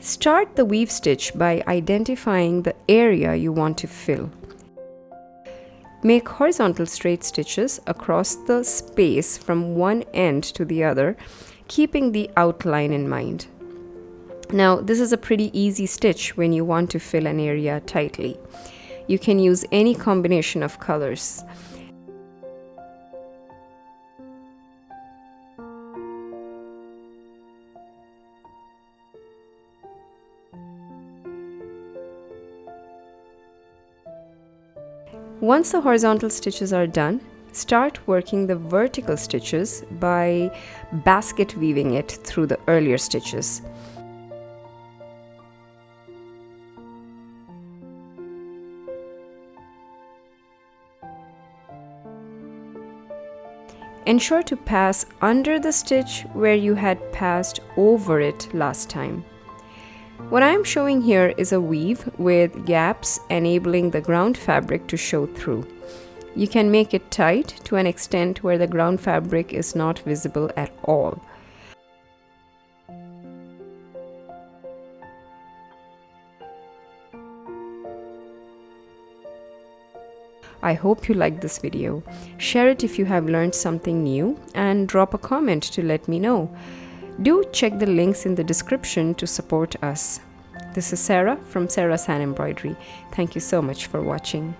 Start the weave stitch by identifying the area you want to fill. Make horizontal straight stitches across the space from one end to the other, keeping the outline in mind. Now, this is a pretty easy stitch when you want to fill an area tightly. You can use any combination of colors. Once the horizontal stitches are done, start working the vertical stitches by basket weaving it through the earlier stitches. Ensure to pass under the stitch where you had passed over it last time. What I am showing here is a weave with gaps enabling the ground fabric to show through. You can make it tight to an extent where the ground fabric is not visible at all. I hope you liked this video. Share it if you have learned something new and drop a comment to let me know. Do check the links in the description to support us. This is Sarah from Sarah's Hand Embroidery. Thank you so much for watching.